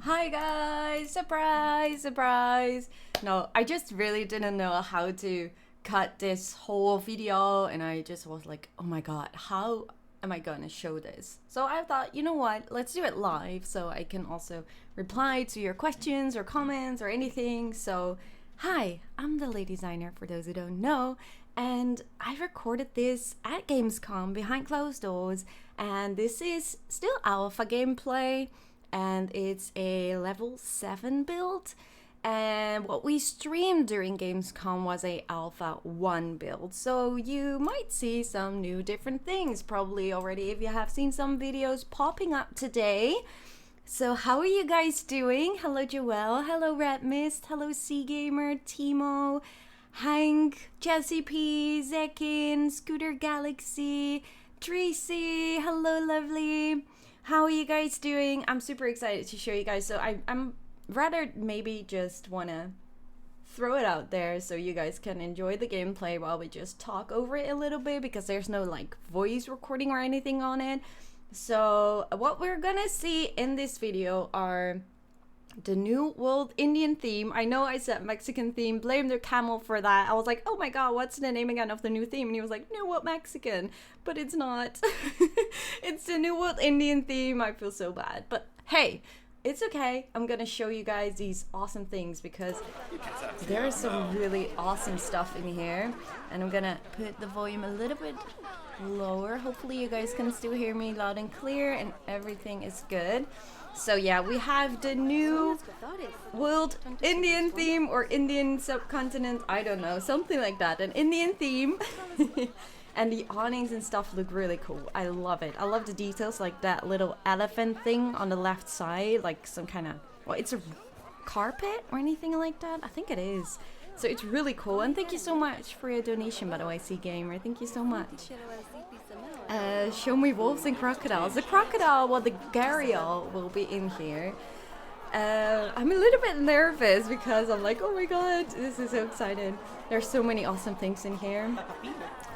Hi guys! Surprise! Surprise! No, I just really didn't know how to cut this whole video, and I just was like, oh my god, how am I gonna show this? So I thought, you know what, let's do it live so I can also reply to your questions or comments or anything. So hi, I'm the lead designer for those who don't know, and I recorded this at GamesCom behind closed doors, and this is still alpha gameplay, and it's a level 7 build. And what we streamed during Gamescom was a Alpha 1 build. So you might see some new different things probably already if you have seen some videos popping up today. So how are you guys doing? Hello Joelle, hello Red Mist, hello Sea Gamer, Timo, Hank, Jesse P, Zekin, Scooter Galaxy, Tracy, hello lovely. How are you guys doing? I'm super excited to show you guys. So I'm rather maybe just wanna throw it out there so you guys can enjoy the gameplay while we just talk over it a little bit, because there's no like voice recording or anything on it. So what we're gonna see in this video are the new world Indian theme. I know I said Mexican theme, blame the camel for that. I was like, oh my god, what's the name again of the new theme? And he was like, no, what Mexican? But it's not. It's the new world Indian theme. I feel so bad, but hey, it's okay. I'm gonna show you guys these awesome things because there is some really awesome stuff in here. And I'm gonna put the volume a little bit lower. Hopefully you guys can still hear me loud and clear and everything is good. So yeah, we have the new world Indian theme, or Indian subcontinent, I don't know, something like that, an Indian theme. And the awnings and stuff look really cool. I love it. I love the details, like that little elephant thing on the left side, like some kind of, well, it's a carpet or anything like that. I think it is. So it's really cool. And thank you so much for your donation, by the way, C Gamer. Thank you so much. Show me wolves and crocodiles. The crocodile, well, the gharial will be in here. I'm a little bit nervous because I'm like, oh my god, this is so exciting. There's so many awesome things in here.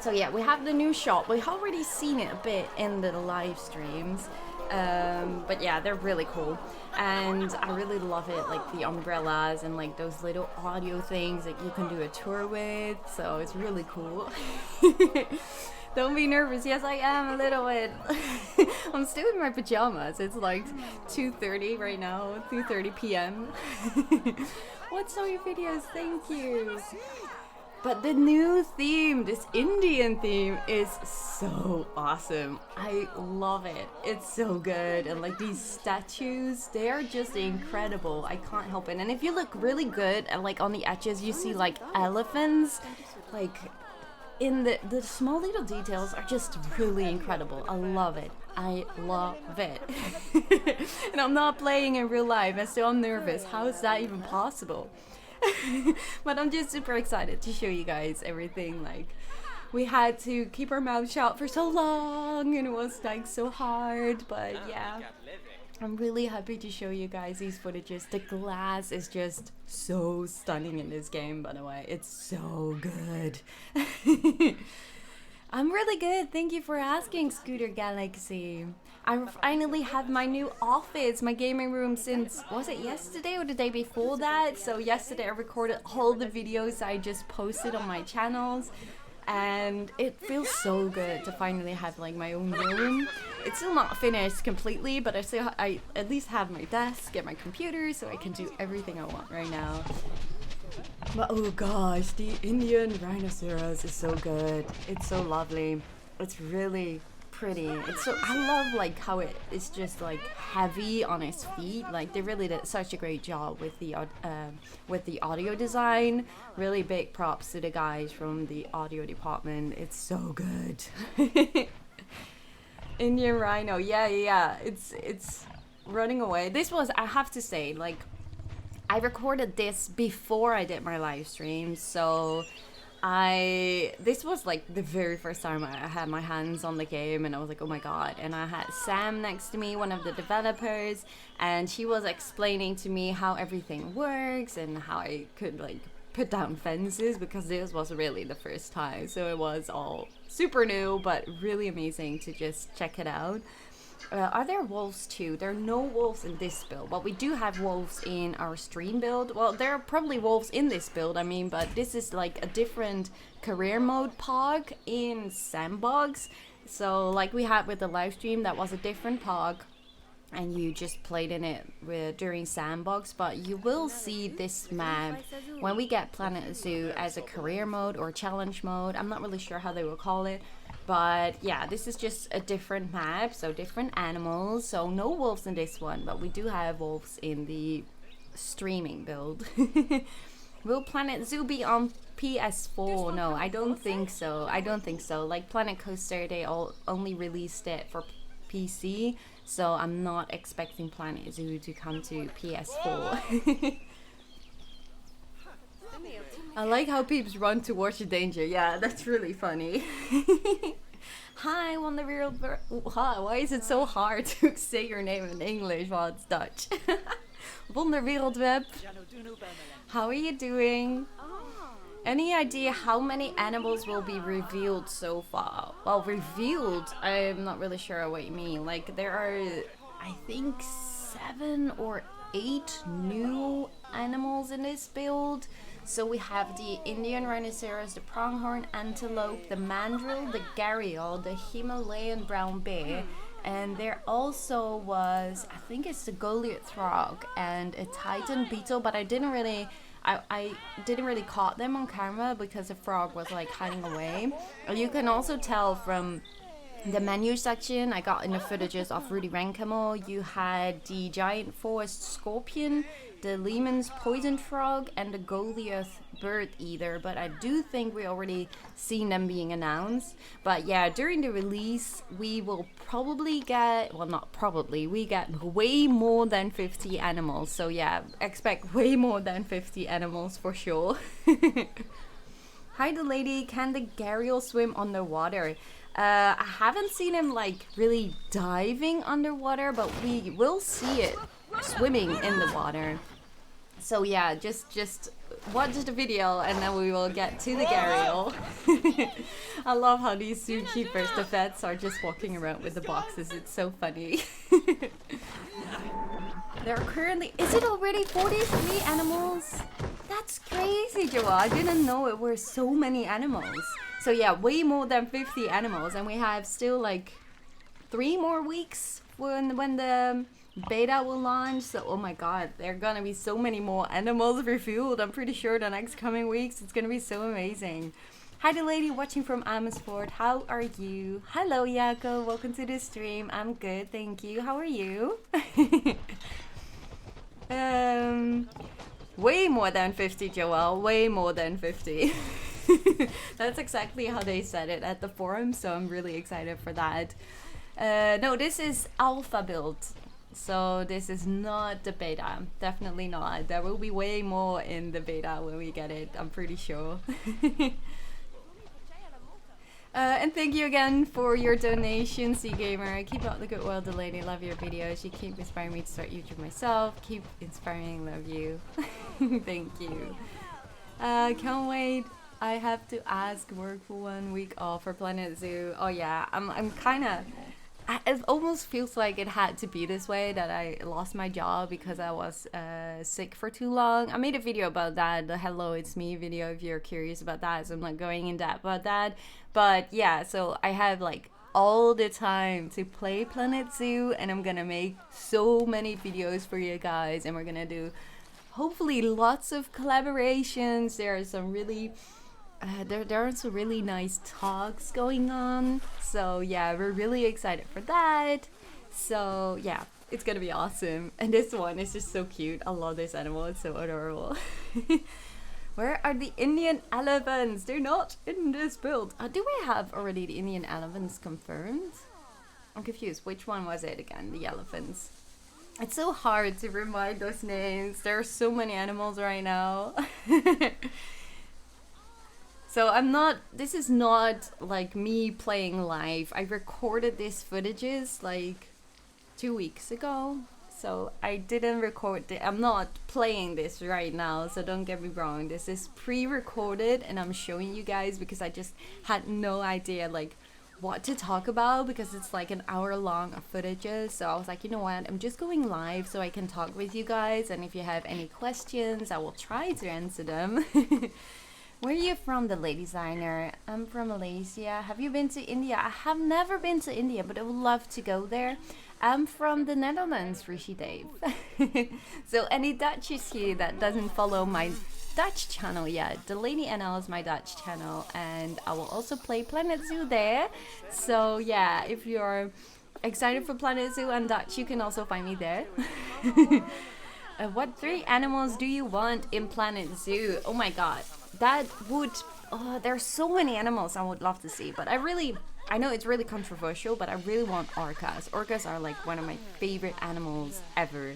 So yeah, we have the new shop. We've already seen it a bit in the live streams. But yeah, they're really cool. And I really love it, like the umbrellas and like those little audio things that you can do a tour with. So it's really cool. Don't be nervous. Yes, I am a little bit. I'm still in my pajamas. It's like 2:30 right now, 2:30 p.m. What's all your videos? Thank you. But the new theme, this Indian theme, is so awesome. I love it. It's so good. And like these statues, they are just incredible. I can't help it. And if you look really good and like on the edges, you see like elephants, like in the small little details are just really incredible. I love it. I love it. And I'm not playing in real life, and so I'm nervous. How is that even possible? But I'm just super excited to show you guys everything. Like, we had to keep our mouth shut for so long, and it was like so hard, but yeah. I'm really happy to show you guys these footages. The glass is just so stunning in this game, by the way. It's so good. I'm really good. Thank you for asking, Scooter Galaxy. I finally have my new office, my gaming room, since, was it yesterday or the day before that? So yesterday I recorded all the videos I just posted on my channels. And it feels so good to finally have like my own room. It's still not finished completely, but I at least have my desk and my computer, so I can do everything I want right now. But oh gosh, the Indian rhinoceros is so good. It's so lovely. It's really pretty. It's so, I love like how it's just like heavy on its feet. Like they really did such a great job with the audio design. Really big props to the guys from the audio department. It's so good. Indian rhino, yeah. It's running away. This was, I have to say, like I recorded this before I did my live stream, so this was like the very first time I had my hands on the game, and I was like, oh my god. And I had Sam next to me, one of the developers, and she was explaining to me how everything works and how I could like put down fences, because this was really the first time, so it was all super new but really amazing to just check it out. Are there wolves too? There are no wolves in this build, but we do have wolves in our stream build. Well, there are probably wolves in this build, I mean, but this is like a different career mode pog in sandbox. So like we had with the live stream, that was a different pog, and you just played in it during sandbox. But you will see this map when we get Planet Zoo as a career mode or challenge mode. I'm not really sure how they will call it. But yeah, this is just a different map, so different animals. So no wolves in this one, but we do have wolves in the streaming build. Will Planet Zoo be on PS4? No, I don't think so. I don't think so. Like Planet Coaster, they only released it for PC, so I'm not expecting Planet Zoo to come to PS4. I like how peeps run towards the danger. Yeah, that's really funny. Hi, Wonderwereld. Hi, why is it so hard to say your name in English while it's Dutch? Wonderwereldweb. How are you doing? Any idea how many animals will be revealed so far? Well, revealed, I'm not really sure what you mean. Like, there are, I think, 7 or 8 new animals in this build. So we have the Indian rhinoceros, the pronghorn antelope, the mandrill, the gharial, the Himalayan brown bear, and there also was, I think it's the Goliath frog and a titan beetle, but I didn't really caught them on camera because the frog was like hiding away. You can also tell from the menu section I got in the footages of Rudy Rankamo, you had the giant forest scorpion, the Lehman's poison frog, and the Goliath bird eater, but I do think we already seen them being announced. But yeah, during the release we will probably get, well, not probably, we get way more than 50 animals. So yeah, expect way more than 50 animals for sure. Hi the lady, can the gharial swim underwater? I haven't seen him like really diving underwater, but we will see it swimming in the water. So yeah, just watch the video and then we will get to the gharial. I love how these zookeepers, the vets, are just walking around with the boxes. It's so funny. There are currently, is it already 43 animals? That's crazy, Joa. I didn't know it were so many animals. So yeah, way more than 50 animals, and we have still like 3 more weeks when the beta will launch. So oh my god, there are gonna be so many more animals revealed. I'm pretty sure the next coming weeks it's gonna be so amazing. Hi the lady watching from Amersfoort, how are you? Hello Jaco, welcome to the stream. I'm good, thank you. How are you? Way more than 50, Joelle, way more than 50. That's exactly how they said it at the forum, so I'm really excited for that. No, this is alpha build, so this is not the beta, definitely not. There will be way more in the beta when we get it, I'm pretty sure. And thank you again for your donation, Gamer. Keep up the good work, the lady. Love your videos. You keep inspiring me to start YouTube myself. Keep inspiring, love you. Thank you. Can't wait. I have to ask work for 1 week off for Planet Zoo. Oh yeah, I'm kind of, it almost feels like it had to be this way, that I lost my job because I was sick for too long. I made a video about that, the hello it's me video, if you're curious about that, so I'm not going in depth about that. But yeah, so I have like all the time to play Planet Zoo, and I'm gonna make so many videos for you guys, and we're gonna do hopefully lots of collaborations. There are some really there are some really nice talks going on, so yeah, we're really excited for that. So yeah, it's gonna be awesome. And this one is just so cute. I love this animal, it's so adorable. Where are the Indian elephants? They're not in this build. Do we have already the Indian elephants confirmed? I'm confused, which one was it again, the elephants? It's so hard to remind those names, there are so many animals right now. So this is not like me playing live. I recorded these footages like 2 weeks ago. So I didn't record I'm not playing this right now, so don't get me wrong. This is pre-recorded and I'm showing you guys because I just had no idea like what to talk about because it's like an hour long of footages. So I was like, you know what, I'm just going live so I can talk with you guys, and if you have any questions, I will try to answer them. Where are you from, the lady designer? I'm from Malaysia. Have you been to India? I have never been to India, but I would love to go there. I'm from the Netherlands, Rishi Dave. So any Dutchies here that doesn't follow my Dutch channel yet, the Lady NL is my Dutch channel, and I will also play Planet Zoo there. So yeah, if you're excited for Planet Zoo and Dutch, you can also find me there. What 3 animals do you want in Planet Zoo? Oh my god, that would... there's so many animals I would love to see, but I know it's really controversial, but I really want orcas. Orcas are like one of my favorite animals ever.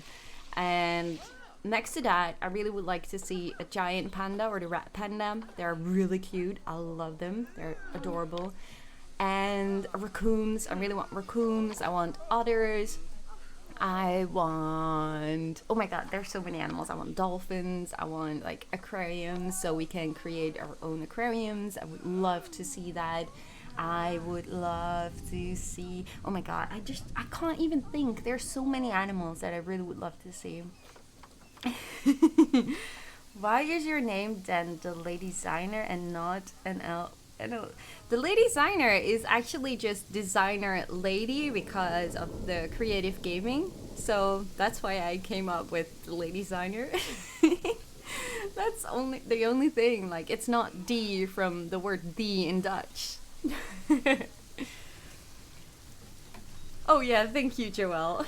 And next to that, I really would like to see a giant panda or the rat panda. They're really cute. I love them. They're adorable. And raccoons. I really want raccoons. I want otters. I want... oh my god, there's so many animals. I want dolphins. I want like aquariums so we can create our own aquariums. I would love to see that. I would love to see... oh my god, I can't even think. There's so many animals that I really would love to see. Why is your name then the lady designer and not an L? The lady designer is actually just designer lady because of the creative gaming. So that's why I came up with the lady designer. That's the only thing. Like, it's not D from the word "the" in Dutch. Oh yeah, thank you, Joelle.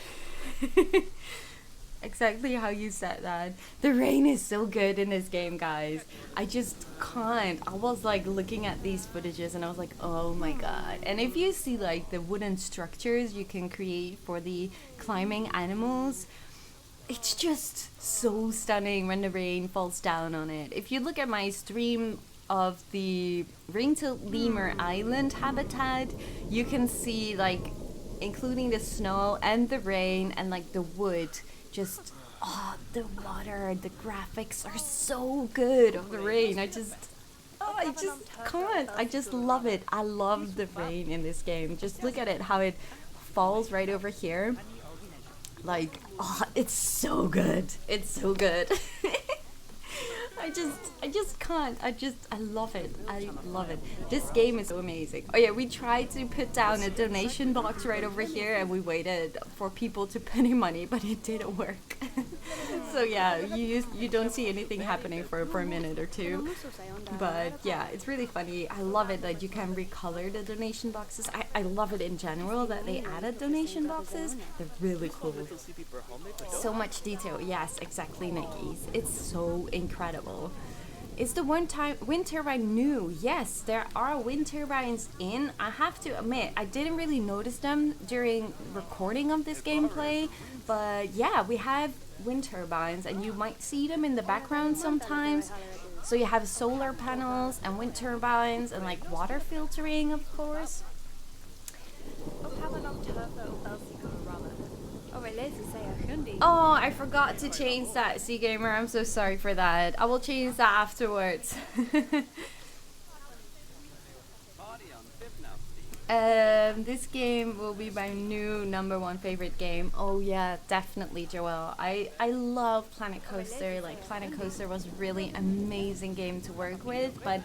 Exactly how you said that. The rain is so good in this game, guys. I just can't. I was like looking at these footages and I was like, oh my god. And if you see like the wooden structures you can create for the climbing animals, it's just so stunning when the rain falls down on it. If you look at my stream of the ring-tailed lemur island habitat, you can see like including the snow and the rain and like the wood, just the water, the graphics are so good of the rain. I just can't. I just love it. I love the rain in this game. Just look at it, how it falls right over here. Like, it's so good. It's so good. I just can't. I love it. I love it. This game is so amazing. Oh yeah, we tried to put down a donation box right over here and we waited for people to put in money, but it didn't work. So yeah, you don't see anything happening for a minute or two. But yeah, it's really funny. I love it that you can recolor the donation boxes. I love it in general that they added donation boxes. They're really cool. So much detail. Yes, exactly, Nikki. It's so incredible. Is the wind turbine new? Yes, there are wind turbines in. I have to admit, I didn't really notice them during recording of this gameplay, but yeah, we have wind turbines and you might see them in the background sometimes. So you have solar panels and wind turbines and like water filtering, of course. Oh, I forgot to change that, Seagamer. I'm so sorry for that. I will change that afterwards. This game will be my new #1 favorite game. Oh yeah, definitely, Joelle. I love Planet Coaster. Like, Planet Coaster was really amazing game to work with, but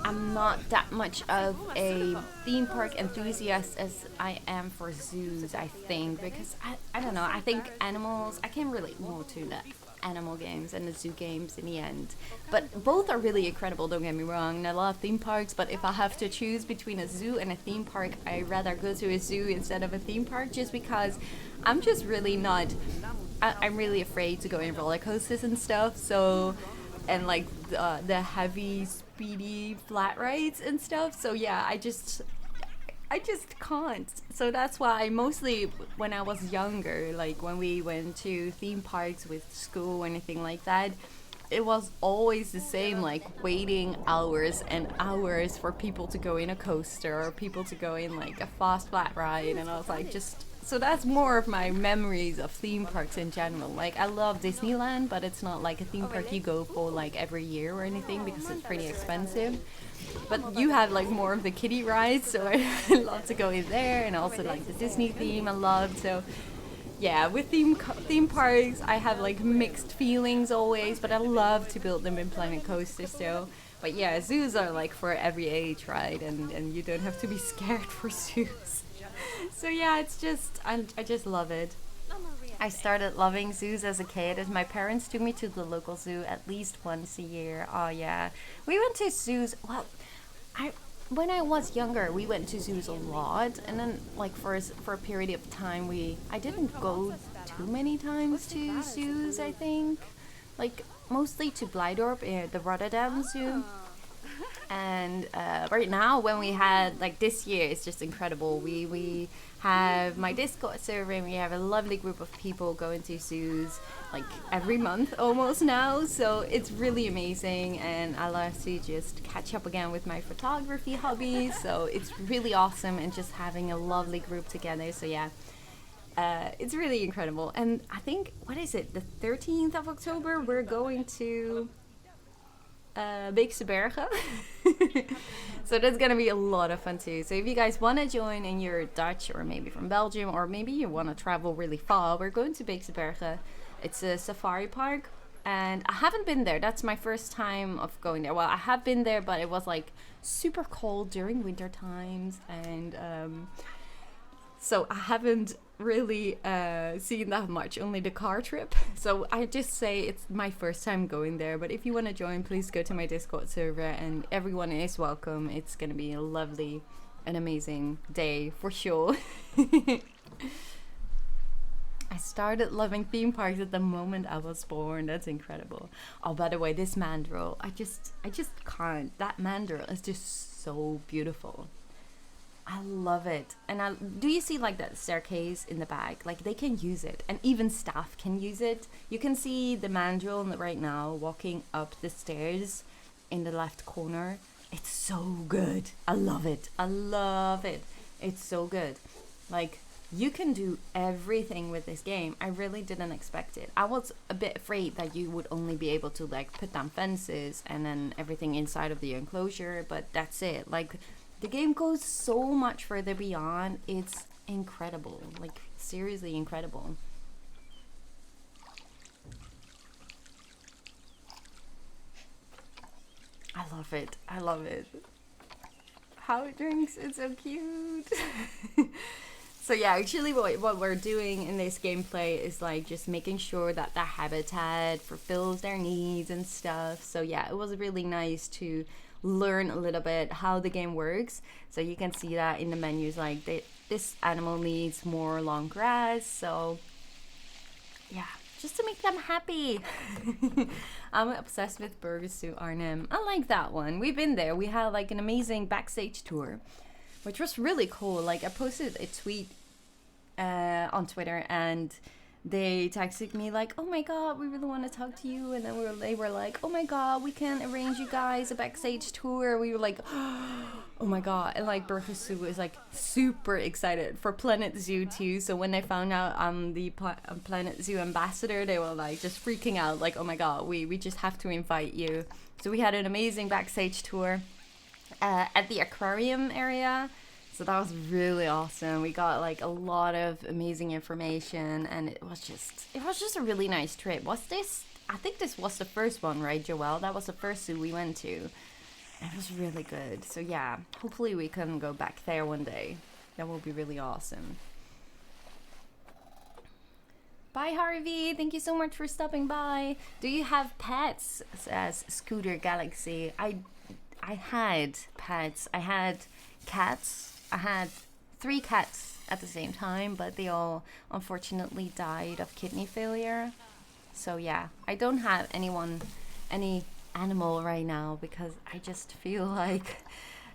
I'm not that much of a theme park enthusiast as I am for zoos, I think, because I don't know, I think animals, I can relate more to the animal games and the zoo games in the end. But both are really incredible, don't get me wrong, and I love theme parks, but if I have to choose between a zoo and a theme park, I'd rather go to a zoo instead of a theme park, just because I'm just really not, I'm really afraid to go in roller coasters and stuff, so, and like the heavy, speedy flat rides and stuff, so yeah, I just can't. So that's why mostly when I was younger, like when we went to theme parks with school or anything like that, it was always the same, like waiting hours and hours for people to go in a coaster or people to go in like a fast flat ride, and I was like just So that's more of my memories of theme parks in general. Like I love Disneyland, but it's not like a theme park you go for like every year or anything because it's pretty expensive. But you have like more of the kiddie rides, so I love to go in there, and also like the Disney theme I love. So yeah, with theme parks, I have like mixed feelings always, but I love to build them in Planet Coaster. So, but yeah, zoos are like for every age, right? And you don't have to be scared for zoos. So yeah, it's just I just love it. I started loving zoos as a kid, as my parents took me to the local zoo at least once a year. Oh yeah, we went to zoos. Well, I when I was younger, we went to zoos a lot, and then like for a period of time, I didn't go too many times to zoos. I think, like mostly to Blijdorp, the Rotterdam Zoo. And right now, when we had like this year, it's just incredible. We have my Discord server, and we have a lovely group of people going to zoos like every month almost now. So it's really amazing, and I love to just catch up again with my photography hobby. So it's really awesome, and just having a lovely group together. So yeah. It's really incredible. And I think, what is it, the 13th of October, we're going to Beekse Bergen. So that's gonna be a lot of fun too. So if you guys want to join and you're Dutch or maybe from Belgium, or maybe you want to travel really far, we're going to Beekse Bergen. It's a safari park, and I haven't been there. That's my first time of going there. Well, I have been there, but it was like super cold during winter times, and so I haven't really seen that much, only the car trip. So I just say it's my first time going there, but if you want to join, please go to my Discord server, and everyone is welcome. It's gonna be a lovely and amazing day for sure. I started loving theme parks at the moment I was born. That's incredible. Oh, by the way, this mandrill, I just can't. That mandrill is just so beautiful. I love it. And do you see like that staircase in the back? Like they can use it, and even staff can use it. You can see the mandrill right now walking up the stairs in the left corner. It's so good. I love it. I love it. It's so good. Like you can do everything with this game. I really didn't expect it. I was a bit afraid that you would only be able to like put down fences and then everything inside of the enclosure, but that's it. Like the game goes so much further beyond. It's incredible. Like, seriously incredible. I love it. I love it. How it drinks. It's so cute. So yeah, actually what we're doing in this gameplay is like just making sure that the habitat fulfills their needs and stuff. So yeah, it was really nice to learn a little bit how the game works. So you can see that in the menus, like this animal needs more long grass. So yeah, just to make them happy. I'm obsessed with Burgers to Arnhem. I like that one. We've been there. We had like an amazing backstage tour, which was really cool. Like I posted a tweet on Twitter, and they texted me like, oh my god, we really want to talk to you. And then they were like, oh my god, we can arrange you guys a backstage tour. We were like, oh my god. And like Burgers Zoo was like super excited for Planet Zoo too. So when they found out I'm the Planet Zoo ambassador, they were like just freaking out, like, oh my god, we just have to invite you. So we had an amazing backstage tour at the aquarium area. So that was really awesome. We got like a lot of amazing information, and it was just a really nice trip. I think this was the first one, right, Joelle? That was the first zoo we went to. And it was really good. So yeah, hopefully we can go back there one day. That will be really awesome. Bye, Harvey. Thank you so much for stopping by. Do you have pets? Says Scooter Galaxy. I had pets. I had cats. I had 3 cats at the same time, but they all unfortunately died of kidney failure. So yeah, I don't have any animal right now, because I just feel like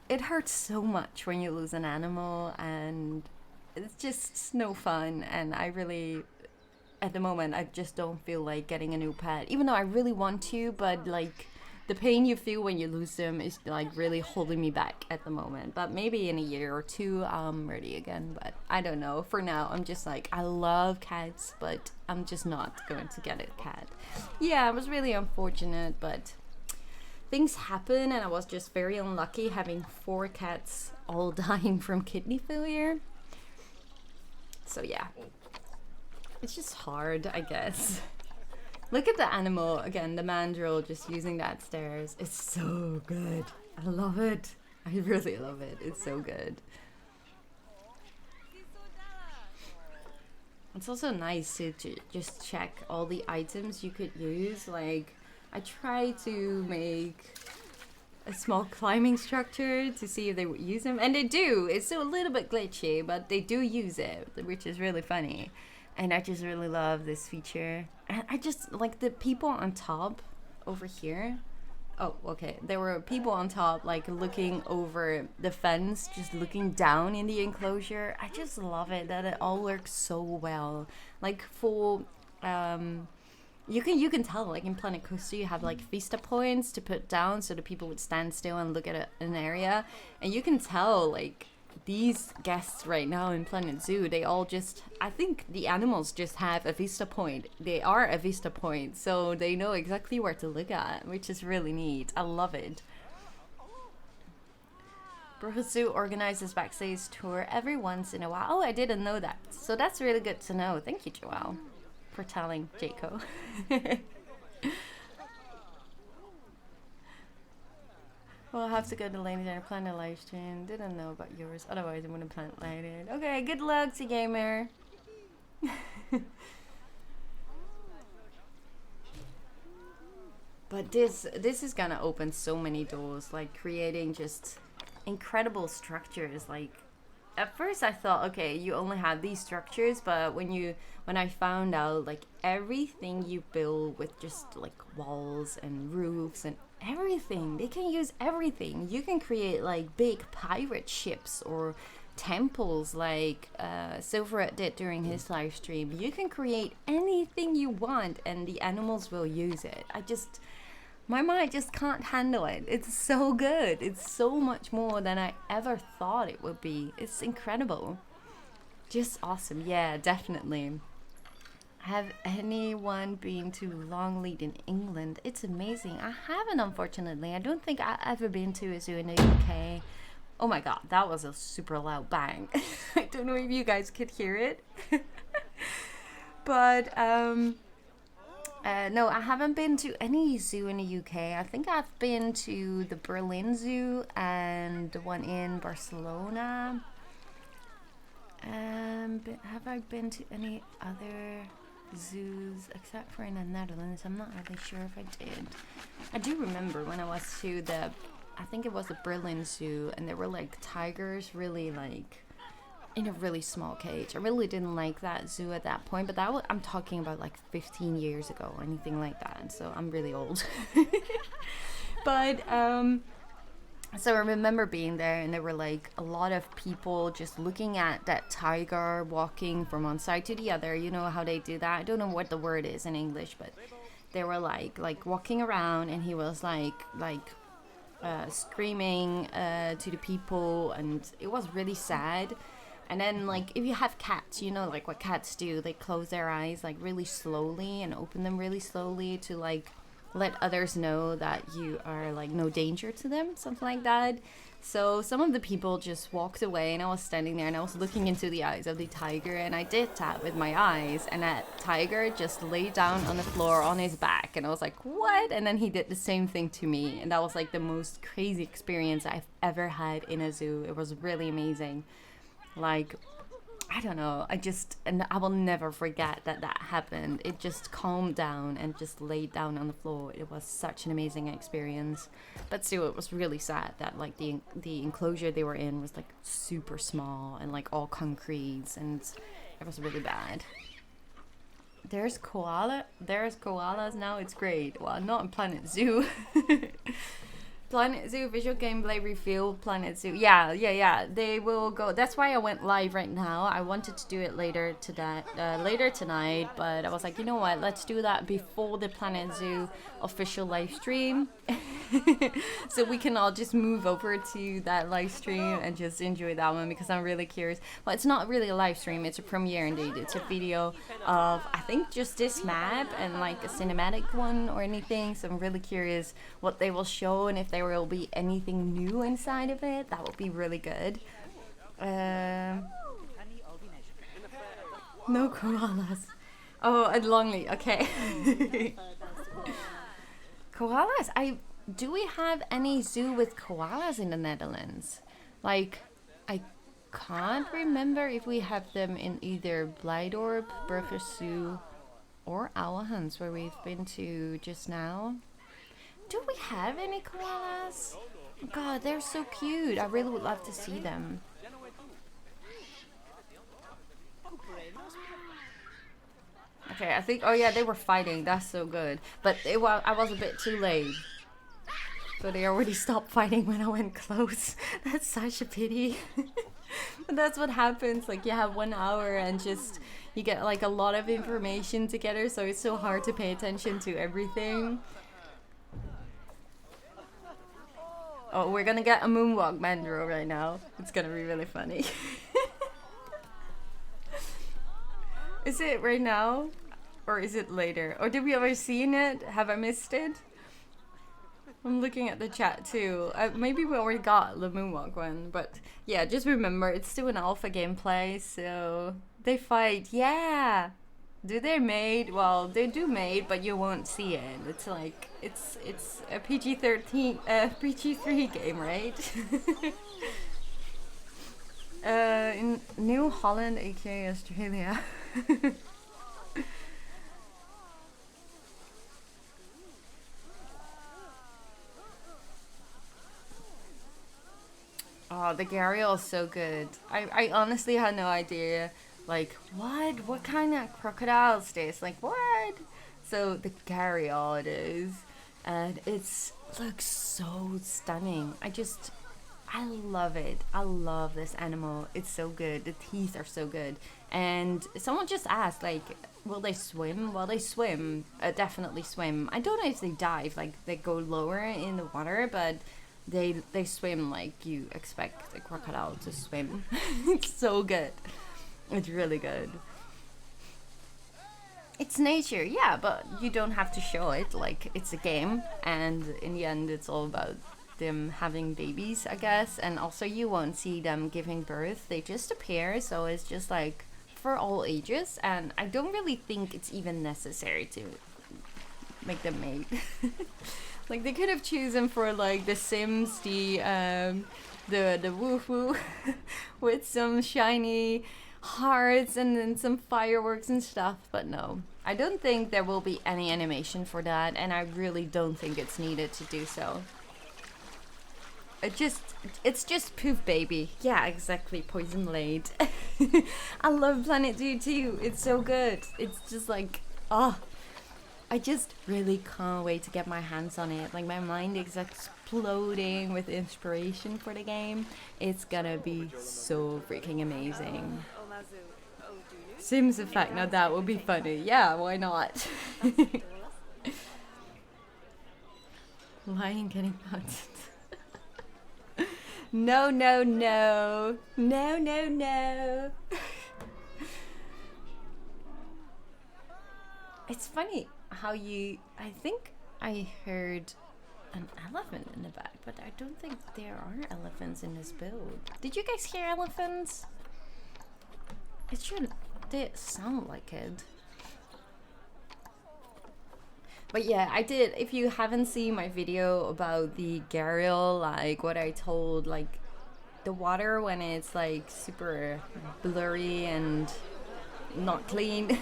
it hurts so much when you lose an animal, and it's just no fun. And I really, at the moment, I just don't feel like getting a new pet, even though I really want to, but like the pain you feel when you lose them is like really holding me back at the moment. But maybe in a year or two I'm ready again. But I don't know. For now, I'm just like, I love cats, but I'm just not going to get a cat. Yeah, it was really unfortunate, but things happen, and I was just very unlucky having 4 cats all dying from kidney failure. So yeah, it's just hard, I guess. Look at the animal again, the mandrill, just using that stairs. It's so good. I love it. I really love it. It's so good. It's also nice to just check all the items you could use. Like, I try to make a small climbing structure to see if they would use them, and they do. It's still a little bit glitchy, but they do use it, which is really funny. And I just really love this feature. And I just like the people on top over here. Oh, okay. There were people on top, like looking over the fence, just looking down in the enclosure. I just love it that it all works so well. Like for you can tell, like in Planet Coaster you have like vista points to put down so the people would stand still and look at an area, and you can tell like these guests right now in Planet Zoo, they all just, I think the animals just have a vista point. They are a vista point, so they know exactly where to look at, which is really neat. I love it. Brooklyn Zoo organizes backstage tour every once in a while. Oh, I didn't know that. So that's really good to know. Thank you, Joelle, for telling Jaco. Well, I'll have to go to Lady and plan a live stream. Didn't know about yours. Otherwise, I'm gonna plan it later. Okay, good luck, Gamer. But this is gonna open so many doors, like creating just incredible structures. Like at first I thought, okay, you only have these structures, but when I found out like everything you build with just like walls and roofs and everything, they can use everything. You can create like big pirate ships or temples like Silverette did during his live stream. You can create anything you want and the animals will use it. My mind just can't handle it. It's so good. It's so much more than I ever thought it would be. It's incredible. Just awesome. Yeah, definitely. Have anyone been to Longleat in England? It's amazing. I haven't, unfortunately. I don't think I've ever been to a zoo in the UK. Oh my god, that was a super loud bang. I don't know if you guys could hear it. But no, I haven't been to any zoo in the UK. I think I've been to the Berlin Zoo and the one in Barcelona. But have I been to any other zoos except for in the Netherlands? I'm not really sure if I did. I do remember when I was to I think it was the Berlin Zoo, and there were like tigers really like in a really small cage. I really didn't like that zoo at that point, but I'm talking about like 15 years ago or anything like that, so I'm really old. But so I remember being there, and there were like a lot of people just looking at that tiger walking from one side to the other. You know how they do that? I don't know what the word is in English, but they were like walking around, and he was like screaming to the people, and it was really sad. And then like if you have cats, you know like what cats do, they close their eyes like really slowly and open them really slowly to like let others know that you are like no danger to them, something like that. So some of the people just walked away, and I was standing there and I was looking into the eyes of the tiger, and I did that with my eyes, and that tiger just lay down on the floor on his back, and I was like, what? And then he did the same thing to me, and that was like the most crazy experience I've ever had in a zoo. It was really amazing. Like, I don't know, and I will never forget that happened. It just calmed down and just laid down on the floor. It was such an amazing experience. But still, it was really sad that like the enclosure they were in was like super small and like all concrete, and it was really bad. There's koalas now. It's great. Well, not in Planet Zoo. Planet Zoo visual gameplay reveal. Planet Zoo. Yeah. They will go. That's why I went live right now. I wanted to do it later tonight, but I was like, you know what? Let's do that before the Planet Zoo official live stream, so we can all just move over to that live stream and just enjoy that one because I'm really curious. Well, it's not really a live stream. It's a premiere indeed. It's a video of I think just this map and like a cinematic one or anything. So I'm really curious what they will show and if there will be anything new inside of it. That would be really good. No koalas. Oh, and Longley. Okay. Koalas. Do we have any zoo with koalas in the Netherlands? Like, I can't remember if we have them in either Blijdorp, Burgers Zoo, or Ouwehans, where we've been to just now. Do we have any koalas? God, they're so cute. I really would love to see them. Okay, I think, oh yeah, they were fighting. That's so good. But I was a bit too late. So they already stopped fighting when I went close. That's such a pity. But that's what happens. Like, you have 1 hour and just, you get like a lot of information together. So it's so hard to pay attention to everything. Oh, we're gonna get a moonwalk mandrill right now. It's gonna be really funny. Is it right now? Or is it later? Or did we ever seen it? Have I missed it? I'm looking at the chat too. Maybe we already got the moonwalk one. But yeah, just remember, it's still an alpha gameplay. So they fight. Yeah. Do they mate? Well, they do mate, but you won't see it. It's like, it's a PG-13, PG-3 game, right? In New Holland, aka Australia. Oh, the Gharial is so good. I honestly had no idea. Like, what kind of crocodile is this? Like, what? So the Gharial it is, and looks so stunning. I love it. I love this animal. It's so good. The teeth are so good. And someone just asked, like, will they swim? Well, they swim. Definitely swim. I don't know if they dive, like they go lower in the water, but they swim like you expect a crocodile to swim. It's so good. It's really good. It's nature, yeah, but you don't have to show it. Like, it's a game, and in the end it's all about them having babies, I guess. And also you won't see them giving birth. They just appear, so it's just like for all ages. And I don't really think it's even necessary to make them mate. Like, they could have chosen for like the Sims, the woohoo with some shiny hearts and then some fireworks and stuff, but no, I don't think there will be any animation for that, and I really don't think it's needed to do so. It's just poof baby. Yeah, exactly. Poison laid. I love Planet Zoo too. It's so good. It's just like, I just really can't wait to get my hands on it. Like, my mind is exploding with inspiration for the game. It's gonna be so freaking amazing. Sims effect, now that would be funny. Yeah, why not? Lion getting bounced. No. It's funny how I think I heard an elephant in the back, but I don't think there are elephants in this build. Did you guys hear elephants? It should sound like it. But yeah, I did. If you haven't seen my video about the Gharial, like what I told, like the water when it's like super blurry and not clean,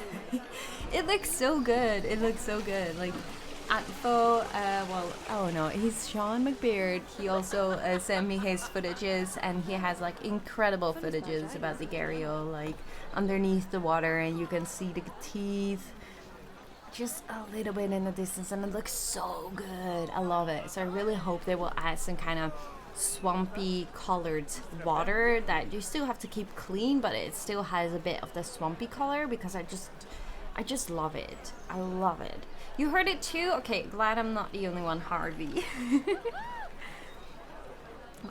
it looks so good. It looks so good. Like Atfo, he's Sean McBeard. He also sent me his footages, and he has like incredible footages about the Gharial, like underneath the water, and you can see the teeth. just a little bit in the distance, and it looks so good. I love it. So I really hope they will add some kind of swampy colored water that you still have to keep clean, but it still has a bit of the swampy color, because I just love it. I love it. You heard it too? Okay, glad I'm not the only one, Harvey.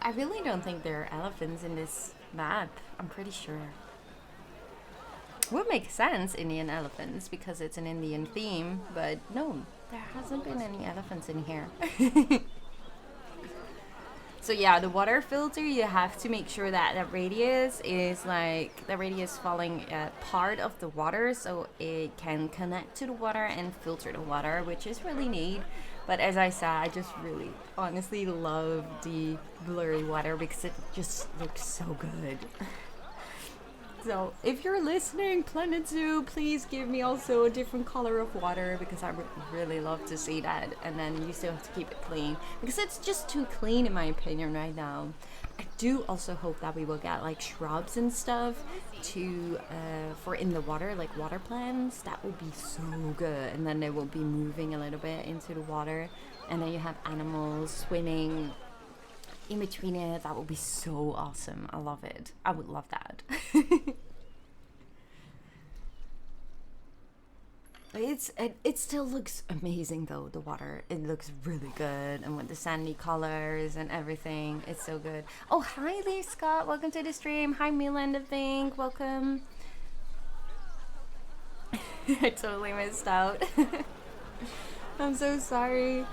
I really don't think there are elephants in this map. I'm pretty sure. Would make sense, Indian elephants, because it's an Indian theme, but no, there hasn't been any elephants in here. So yeah, the water filter, you have to make sure that the radius is like, the radius falling part of the water, so it can connect to the water and filter the water, which is really neat. But as I said, I just really honestly love the blurry water because it just looks so good. So if you're listening, Planet Zoo, please give me also a different color of water, because I would really love to see that. And then you still have to keep it clean, because it's just too clean in my opinion right now. I do also hope that we will get like shrubs and stuff to for in the water, like water plants. That would be so good. And then they will be moving a little bit into the water, and then you have animals swimming in between it. That would be so awesome. I love it. I would love that. It still looks amazing though, the water. It looks really good, and with the sandy colors and everything, it's so good. Oh, hi Lee Scott, welcome to the stream. Hi Milan, I think, welcome. I totally missed out. I'm so sorry.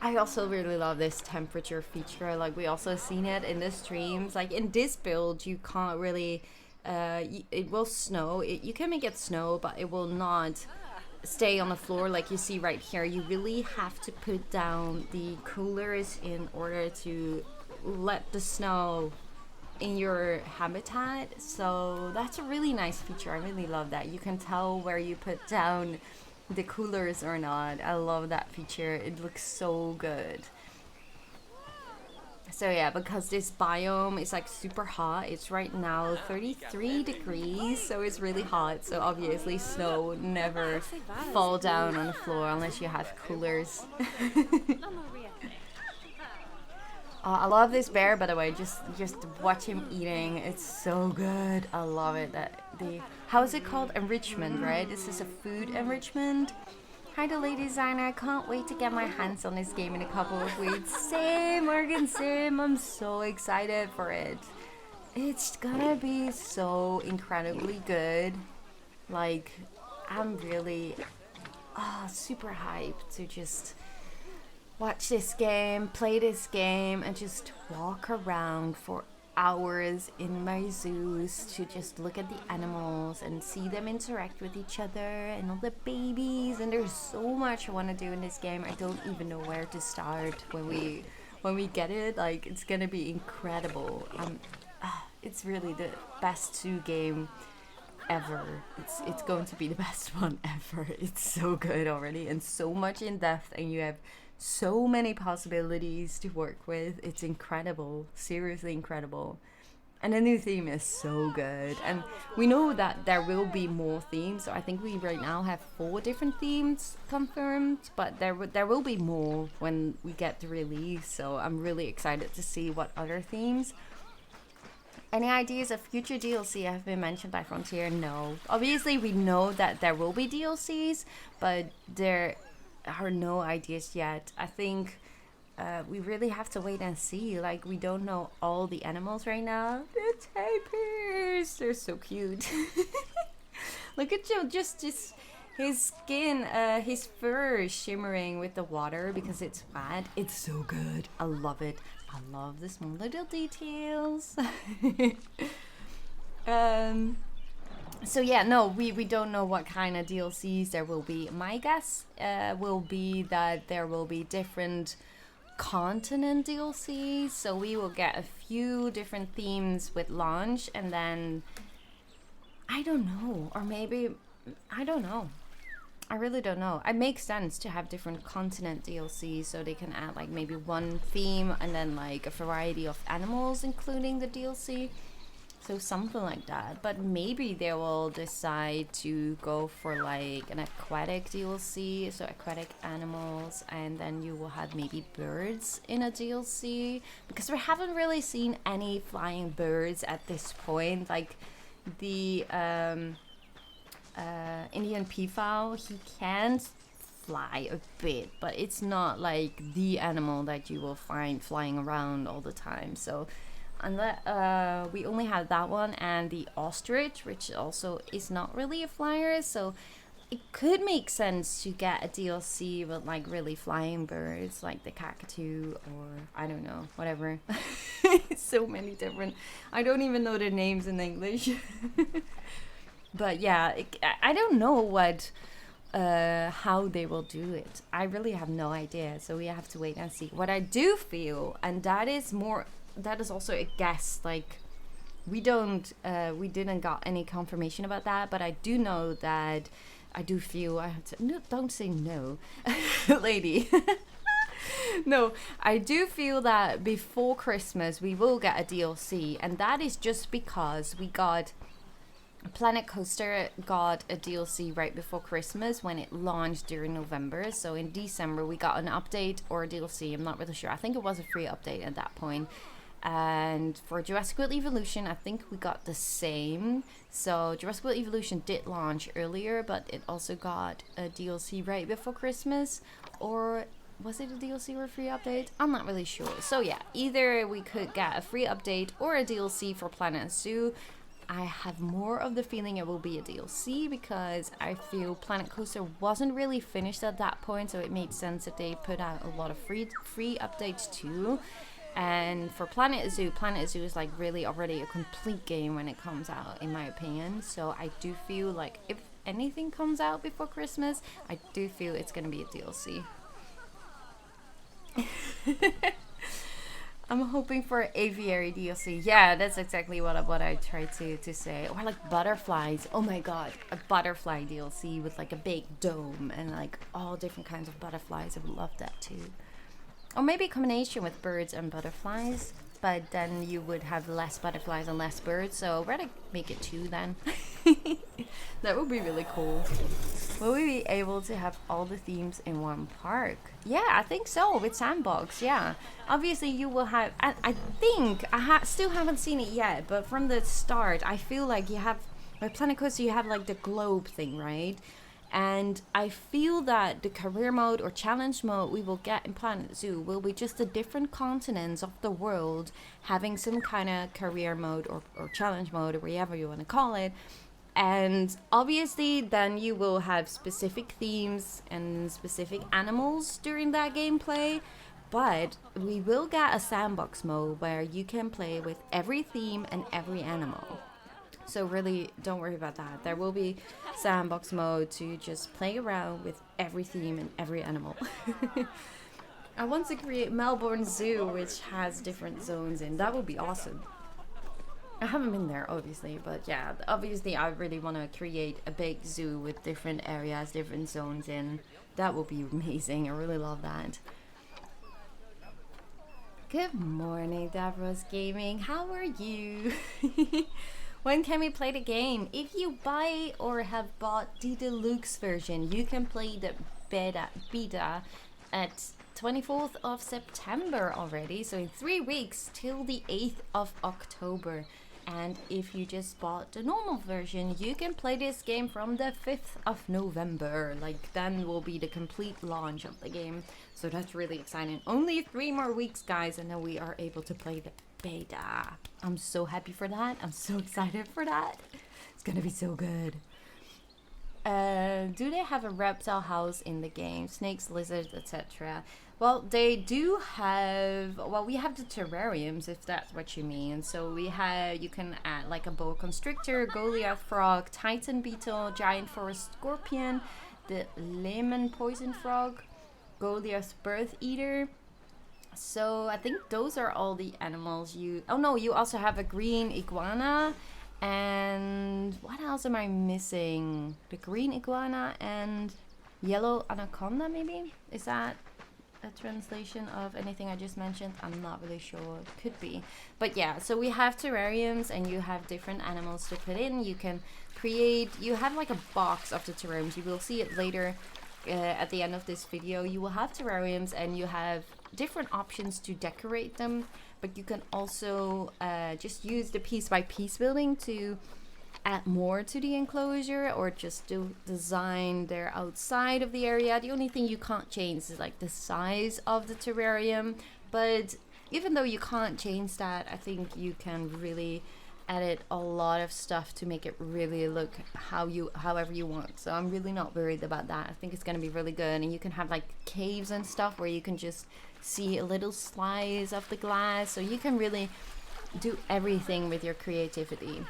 I also really love this temperature feature. Like, we also seen it in the streams. Like in this build, you can't really, it will snow. You can make it snow, but it will not stay on the floor like you see right here. You really have to put down the coolers in order to let the snow in your habitat. So that's a really nice feature. I really love that. You can tell where you put down the coolers or not. I love that feature. It looks so good. So yeah, because this biome is like super hot. It's right now 33 degrees, so it's really hot. So obviously snow would never fall down on the floor unless you have coolers. I love this bear, by the way. Just watch him eating. It's so good. I love it. How is it called? Enrichment, right? This is a food enrichment. Hi, the lady designer. I can't wait to get my hands on this game in a couple of weeks. Same, Morgan, same. I'm so excited for it. It's gonna be so incredibly good. Like, I'm really super hyped to just watch this game, play this game, and just walk around for hours in my zoos to just look at the animals and see them interact with each other and all the babies. And there's so much I want to do in this game. I don't even know where to start when we get it. Like, it's gonna be incredible. It's really the best zoo game ever. It's going to be the best one ever. It's so good already, and so much in depth, and you have so many possibilities to work with. It's incredible, seriously incredible. And the new theme is so good, and we know that there will be more themes. So I think we right now have 4 different themes confirmed, but there will be more when we get the release. So I'm really excited to see what other themes. Any ideas of future DLC have been mentioned by Frontier? No. Obviously we know that there will be DLCs, but there are no ideas yet. I think we really have to wait and see. Like, we don't know all the animals right now. The tapirs, they're so cute. Look at Joe, just his skin, his fur is shimmering with the water because it's wet. It's so good. I love it. I love the small little details. So yeah, no, we don't know what kind of DLCs there will be. My guess will be that there will be different continent DLCs. So we will get a few different themes with launch, and then I don't know, or maybe I don't know. I really don't know. It makes sense to have different continent DLC so they can add like maybe one theme and then like a variety of animals including the DLC. So something like that. But maybe they will decide to go for like an aquatic DLC, so aquatic animals, and then you will have maybe birds in a DLC, because we haven't really seen any flying birds at this point. Like the Indian peafowl, he can fly a bit, but it's not like the animal that you will find flying around all the time. So unless we only have that one, and the ostrich, which also is not really a flyer, so it could make sense to get a DLC with like really flying birds, like the cockatoo, or I don't know, whatever. So many different, I don't even know their names in English. But yeah, I don't know what how they will do it. I really have no idea, so we have to wait and see. What I do feel, and that is also a guess, like we didn't got any confirmation about that, but I do know that I do feel, no, don't say no, lady. No, I do feel that before Christmas we will get a DLC, and that is just because we got Planet Coaster got a DLC right before Christmas when it launched during November. So in December we got an update or a DLC, I'm not really sure. I think it was a free update at that point. And for Jurassic World Evolution, I think we got the same. So Jurassic World Evolution did launch earlier, but it also got a DLC right before Christmas. Or was it a DLC or a free update? I'm not really sure. So yeah, either we could get a free update or a DLC for Planet Zoo. I have more of the feeling it will be a DLC, because I feel Planet Coaster wasn't really finished at that point, so it made sense that they put out a lot of free updates too. And for Planet Zoo is like really already a complete game when it comes out, in my opinion. So I do feel like if anything comes out before Christmas, I do feel it's gonna be a DLC. I'm hoping for aviary DLC. Yeah, that's exactly what I tried to say. Or like butterflies. Oh my god, a butterfly DLC with like a big dome and like all different kinds of butterflies. I would love that too. Or maybe a combination with birds and butterflies, but then you would have less butterflies and less birds, so I'd rather make it 2 then. That would be really cool. Will we be able to have all the themes in one park? Yeah, I think so, with Sandbox, yeah. Obviously you will have, I think, still haven't seen it yet, but from the start, I feel like you have, with Planet Coaster you have like the globe thing, right? And I feel that the career mode or challenge mode we will get in Planet Zoo will be just the different continents of the world having some kind of career mode or challenge mode, or whatever you want to call it. And obviously then you will have specific themes and specific animals during that gameplay. But we will get a sandbox mode where you can play with every theme and every animal. So really, don't worry about that. There will be sandbox mode to just play around with every theme and every animal. I want to create Melbourne Zoo, which has different zones in. That would be awesome. I haven't been there, obviously, but yeah, obviously I really want to create a big zoo with different areas, different zones in. That would be amazing. I really love that. Good morning, Davros Gaming. How are you? When can we play the game? If you buy or have bought the deluxe version, you can play the beta at 24th of September already. So in 3 weeks till the 8th of October. And if you just bought the normal version, you can play this game from the 5th of November. Like, then will be the complete launch of the game. So that's really exciting. Only 3 more weeks, guys, and then we are able to play the beta. I'm so happy for that. I'm so excited for that. It's gonna be so good. Do they have a reptile house in the game? Snakes, lizards, etc. Well, they do have, well, we have the terrariums, if that's what you mean. So we have, you can add like a boa constrictor, Goliath frog, titan beetle, giant forest scorpion, the lemon poison frog, Goliath birth eater. So I think those are all the animals you, oh no, you also have a green iguana. And what else am I missing? The green iguana and Yellow anaconda, maybe? Is that a translation of anything I just mentioned? I'm not really sure. It could be. But yeah, so we have terrariums and you have different animals to put in. You can create, you have like a box of the terrariums. You will see it later at the end of this video. You will have terrariums and you have different options to decorate them. But you can also just use the piece by piece building to add more to the enclosure, or just do design there outside of the area. The only thing you can't change is like the size of the terrarium, but even though you can't change that, I think you can really edit a lot of stuff to make it really look however you want. So I'm really not worried about that. I think it's gonna be really good, and you can have like caves and stuff where you can just see a little slice of the glass, so you can really do everything with your creativity.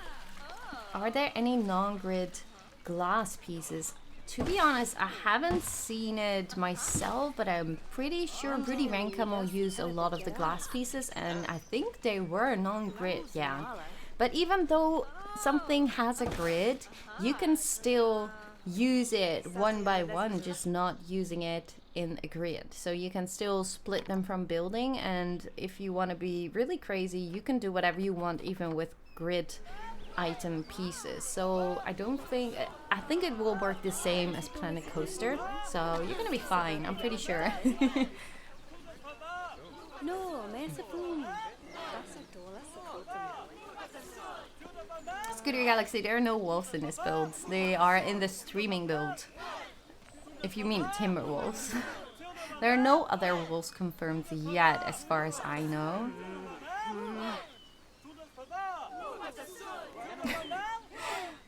Are there any non-grid glass pieces? To be honest, I haven't seen it myself, but I'm pretty sure Broody Rancam will use a lot of the glass pieces, and I think they were non-grid, yeah. But even though something has a grid, you can still use it one by one, just not using it in a grid. So you can still split them from building, and if you want to be really crazy, you can do whatever you want even with grid item pieces. So I think it will work the same as Planet Coaster, so you're gonna be fine, I'm pretty sure. Scooter Galaxy, there are no wolves in this build. They are in the streaming build, if you mean timber wolves. There are no other wolves confirmed yet as far as I know.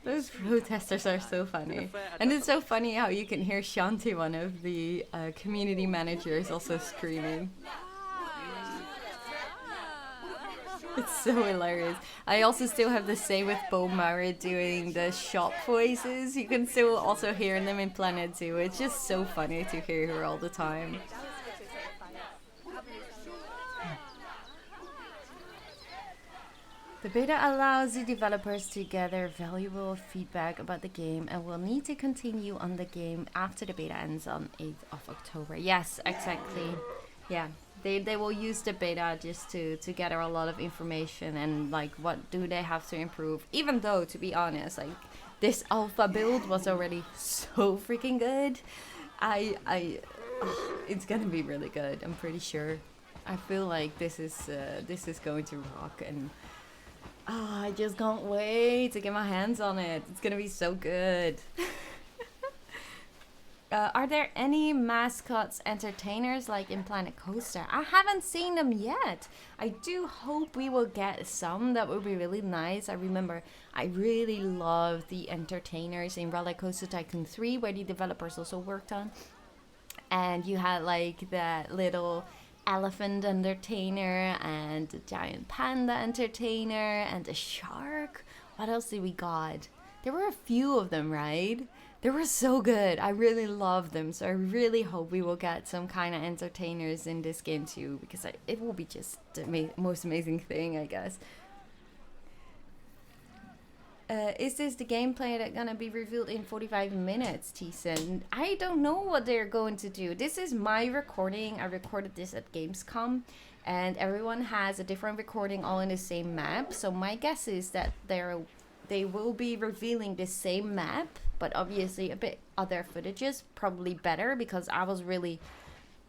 Those protesters are so funny. And it's so funny how you can hear Shanti, one of the community managers, also screaming. It's so hilarious. I also still have the same with Bo Mara doing the shop voices. You can still also hear them in Planet Zoo. It's just so funny to hear her all the time. The beta allows the developers to gather valuable feedback about the game and will need to continue on the game after the beta ends on 8th of October. Yes, exactly. Yeah, they will use the beta just to gather a lot of information and like what do they have to improve. Even though, to be honest, like this alpha build was already so freaking good. It's gonna be really good, I'm pretty sure. I feel like this is going to rock, and I just can't wait to get my hands on it. It's gonna be so good. Are there any mascots entertainers like in Planet Coaster? I haven't seen them yet. I do hope we will get some. That would be really nice. I remember I really loved the entertainers in Roller Coaster Tycoon 3, where the developers also worked on. And you had like that little elephant entertainer and the giant panda entertainer and the shark. What else did we got? There were a few of them, right? They were so good. I really love them, so I really hope we will get some kind of entertainers in this game too, because it will be just the most amazing thing, I guess. Is this the gameplay that's gonna be revealed in 45 minutes, Tison? I don't know what they're going to do. This is my recording. I recorded this at GamesCom, and everyone has a different recording all in the same map. So my guess is that they will be revealing the same map, but obviously a bit other footages, probably better, because I was really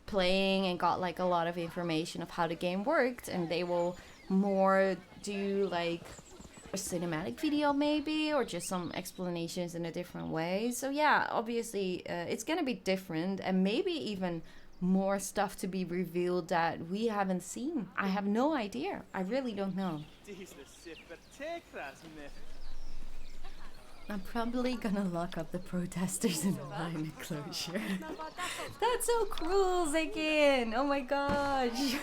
playing and got like a lot of information of how the game worked, and they will more do like a cinematic video maybe, or just some explanations in a different way. So yeah, obviously it's gonna be different, and maybe even more stuff to be revealed that we haven't seen. I have no idea. I really don't know. I'm probably gonna lock up the protesters in the line enclosure. That's so cruel, Zekin! Oh my gosh!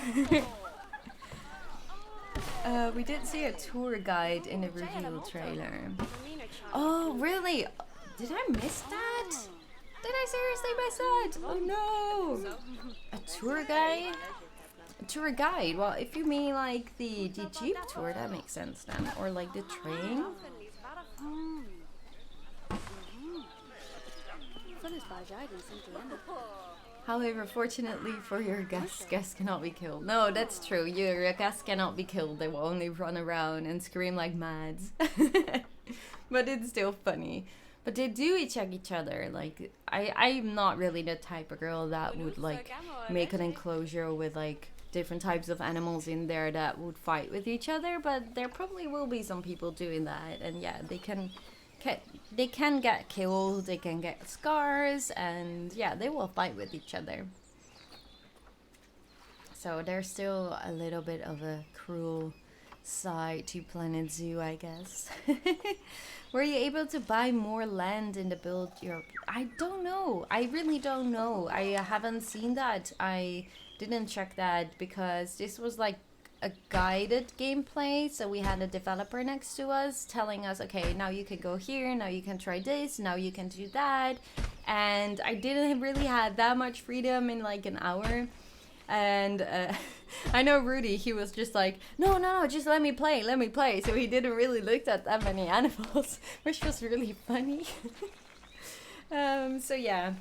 We did see a tour guide in the reveal trailer. Oh, really? Did I miss that? Did I seriously miss that? Oh no! A tour guide? A tour guide? Well, if you mean like the Jeep tour, that makes sense then. Or like the train? However, fortunately for your guests cannot be killed. No, that's true. Your guests cannot be killed. They will only run around and scream like mads. But it's still funny. But they do check each other. Like, I'm not really the type of girl that would like make an enclosure with like different types of animals in there that would fight with each other. But there probably will be some people doing that. And yeah, they can get killed, they can get scars, and yeah, they will fight with each other. So there's still a little bit of a cruel side to Planet Zoo, I guess. Were you able to buy more land in the build Europe? I don't know. I really don't know. I haven't seen that. I didn't check that because this was like a guided gameplay, so we had a developer next to us telling us, okay, now you can go here, now you can try this, now you can do that, and I didn't really have that much freedom in like an hour. And I know Rudy, he was just like, no, just let me play, so he didn't really look at that many animals, which was really funny. So yeah.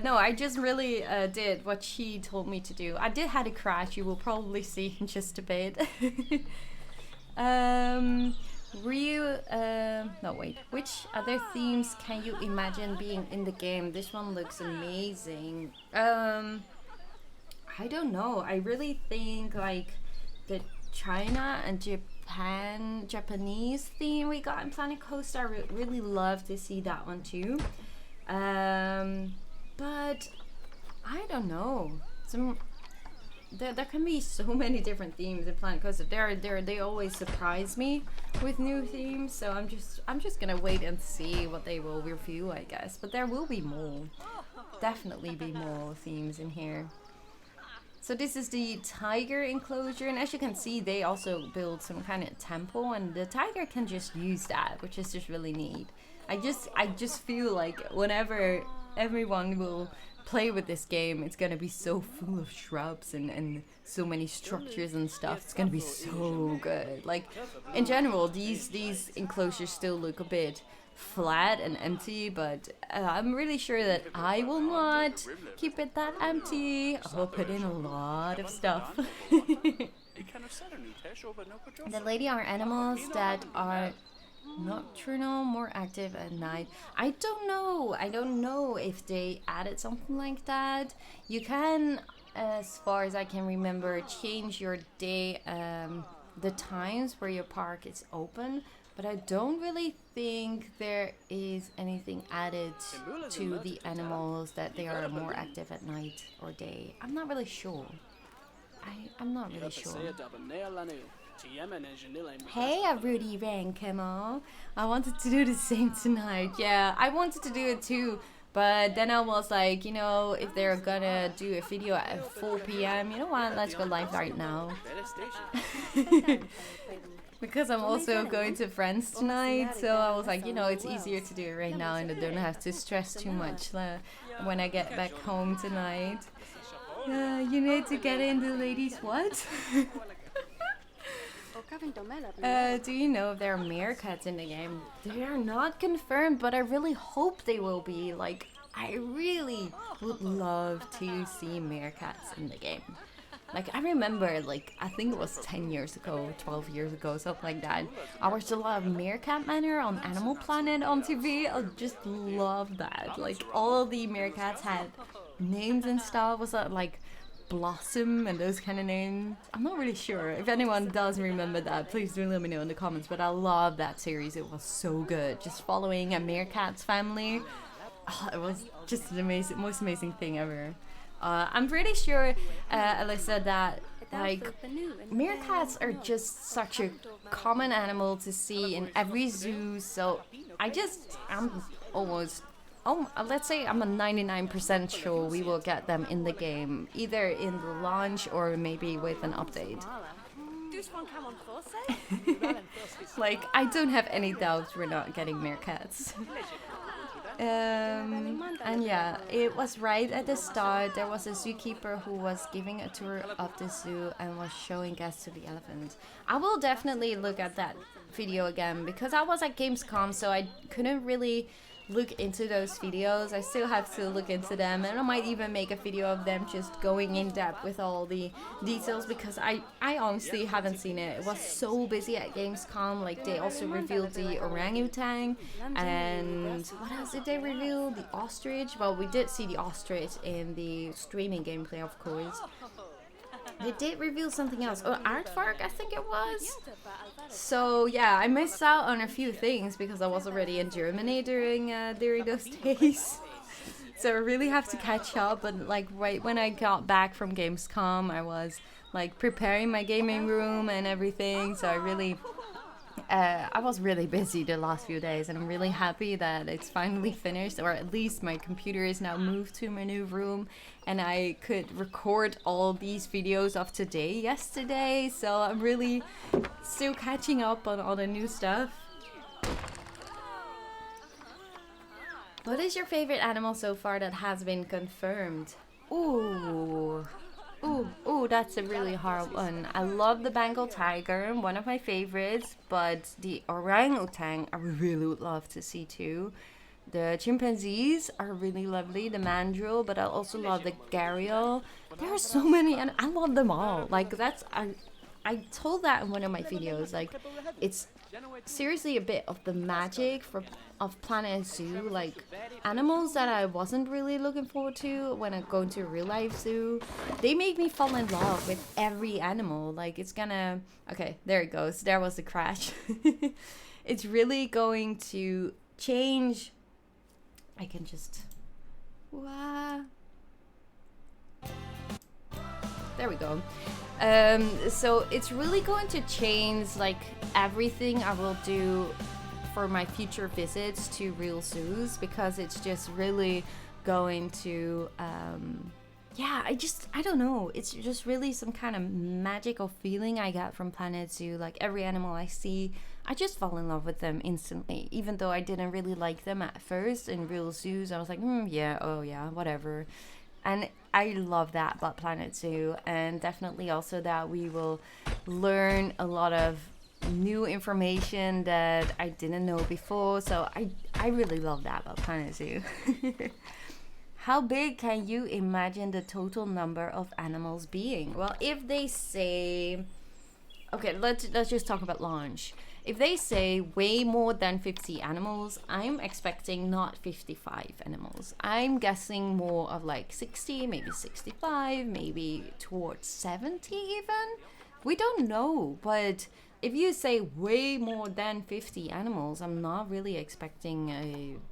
No, I just really did what she told me to do. I did had a crash, you will probably see in just a bit. Were you, no wait, which other themes can you imagine being in the game? This one looks amazing. I don't know, I really think like the China and Japanese theme we got in Planet Coaster, I really love to see that one too. But I don't know. There can be so many different themes in Planet Coaster. They always surprise me with new themes. So I'm just gonna wait and see what they will review, I guess. But there will be more. Definitely be more themes in here. So this is the tiger enclosure, and as you can see, they also build some kind of temple, and the tiger can just use that, which is just really neat. I just feel like whenever everyone will play with this game, it's gonna be so full of shrubs and so many structures and stuff. It's gonna be so good. Like in general, these enclosures still look a bit flat and empty, but I'm really sure that I will not keep it that empty. I'll put in a lot of stuff. The lady are animals that are nocturnal, more active at night. I don't know if they added something like that. You can, as far as I can remember, change your day, the times where your park is open, but I don't really think there is anything added to the animals that they are more active at night or day. I'm not really sure. I'm not really sure. Hey, Rudy Rankemo. I wanted to do the same tonight. Yeah, I wanted to do it too. But then I was like, you know, if they're gonna do a video at 4 p.m., you know what? Let's go live right now. Because I'm also going to friends tonight, so I was like, you know, it's easier to do it right now and I don't have to stress too much when I get back home tonight. You need to get in the ladies' what? Do you know if there are meerkats in the game? They are not confirmed, but I really hope they will be. Like, I really would love to see meerkats in the game. Like, I remember, like, I think it was 10 years ago, 12 years ago, something like that. I watched a lot of Meerkat Manor on Animal Planet on TV. I just love that. Like, all the meerkats had names and stuff. Was that, like, Blossom and those kind of names? I'm not really sure. If anyone does remember that, please do let me know in the comments. But I love that series. It was so good. Just following a meerkat's family. Oh, it was just the most amazing thing ever. I'm pretty sure, Alyssa, that like meerkats are just such a common animal to see in every zoo. So I'm almost, let's say I'm a 99% sure we will get them in the game, either in the launch or maybe with an update. Like, I don't have any doubts we're not getting meerkats. And yeah, it was right at the start. There was a zookeeper who was giving a tour of the zoo and was showing guests to the elephants. I will definitely look at that video again because I was at GamesCom, so I couldn't really look into those videos. I still have to look into them, and I might even make a video of them just going in depth with all the details, because I honestly haven't seen it. It was so busy at Gamescom. Like, they also revealed the orangutan, and what else did they reveal? The ostrich. Well, we did see the ostrich in the streaming gameplay, of course. They did reveal something else. Oh, Aardvark, I think it was. So yeah, I missed out on a few things because I was already in Germany during those days. So I really have to catch up. But like right when I got back from Gamescom, I was like preparing my gaming room and everything. So I was really busy the last few days, and I'm really happy that it's finally finished, or at least my computer is now moved to my new room, and I could record all these videos of yesterday, so I'm really still catching up on all the new stuff. What is your favorite animal so far that has been confirmed? Ooh, that's a really hard one. I love the Bengal tiger, one of my favorites, but the orangutan I really would love to see too. The chimpanzees are really lovely, the mandrill, but I also love the gharial. There are so many, and I love them all. Like, I told that in one of my videos. Like, it's seriously a bit of the magic of Planet Zoo. Like, animals that I wasn't really looking forward to when I go into a real life zoo, they make me fall in love with every animal. Like, it's gonna, okay, there it goes, there was the crash. It's really going to change. I can just, wow. There we go. So it's really going to change like everything I will do for my future visits to real zoos, because it's just really going to yeah, I don't know, it's just really some kind of magical feeling I get from Planet Zoo. Like, every animal I see, I just fall in love with them instantly, even though I didn't really like them at first in real zoos. I was like, yeah, oh yeah, whatever. And I love that about Planet Zoo, and definitely also that we will learn a lot of new information that I didn't know before. So I really love that about Planet Zoo. How big can you imagine the total number of animals being? Well, if they say, okay, let's just talk about launch. If they say way more than 50 animals, I'm expecting not 55 animals. I'm guessing more of like 60, maybe 65, maybe towards 70 even. We don't know, but if you say way more than 50 animals, I'm not really expecting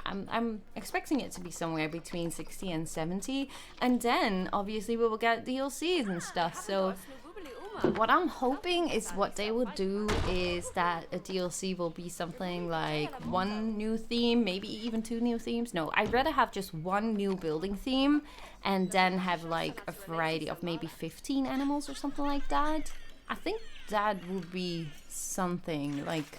I'm expecting it to be somewhere between 60 and 70, and then obviously we will get DLCs and stuff. So what I'm hoping is what they will do is that a DLC will be something like one new theme, maybe even 2 new themes. No, I'd rather have just one new building theme and then have like a variety of maybe 15 animals or something like that. I think that would be something like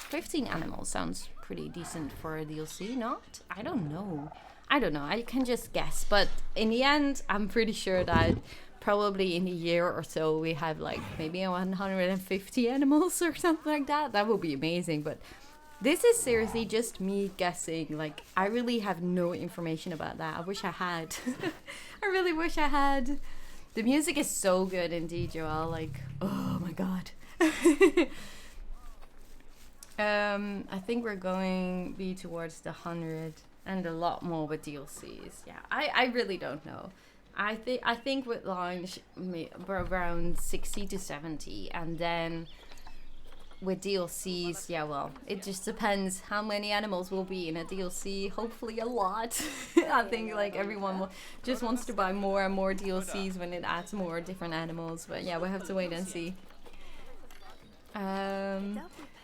15 animals sounds pretty decent for a DLC, not? I don't know. I can just guess. But in the end, I'm pretty sure that probably in a year or so we have like maybe 150 animals or something like that. That would be amazing. But this is seriously just me guessing. Like, I really have no information about that. I wish I had. I really wish I had. The music is so good indeed, Joel. Like, oh my god. I think we're going to be towards the 100 and a lot more with DLCs. Yeah, I really don't know. I think with launch we're around 60 to 70, and then with DLCs, yeah, well, it just depends how many animals will be in a DLC. Hopefully a lot. I think like everyone just wants to buy more and more DLCs when it adds more different animals. But yeah, we'll have to wait and see.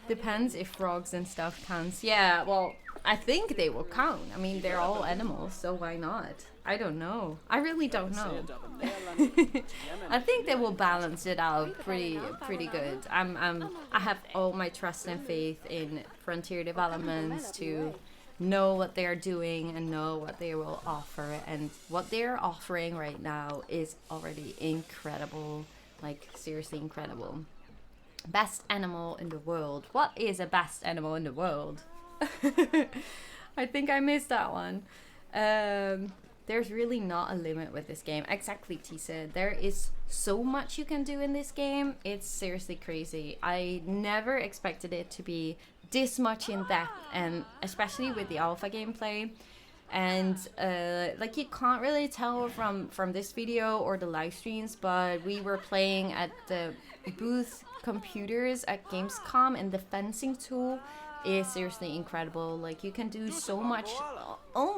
Depends if frogs and stuff counts. Yeah, well, I think they will count. I mean, they're all animals, so why not? I don't know. I really don't know. I think they will balance it out pretty good. I have all my trust and faith in Frontier Developments to know what they are doing and know what they will offer, and what they're offering right now is already incredible. Like, seriously incredible. Best animal in the world. What is a best animal in the world? I think I missed that one. There's really not a limit with this game. Exactly, Tisa. There is so much you can do in this game. It's seriously crazy. I never expected it to be this much in depth, and especially with the alpha gameplay. And like, you can't really tell from this video or the live streams, but we were playing at the booth computers at Gamescom, and the fencing tool is seriously incredible. Like, you can do so much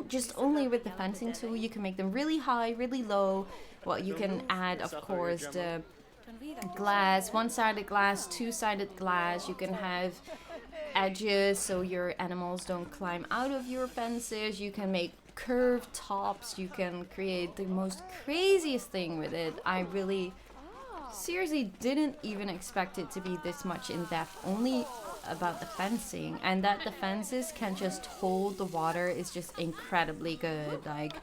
just only with the fencing tool. You can make them really high, really low. Well, you can add, of course, the glass, one-sided glass, two-sided glass. You can have edges so your animals don't climb out of your fences. You can make curved tops. You can create the most craziest thing with it. I really seriously didn't even expect it to be this much in depth, only about the fencing, and that the fences can just hold the water is just incredibly good. Like,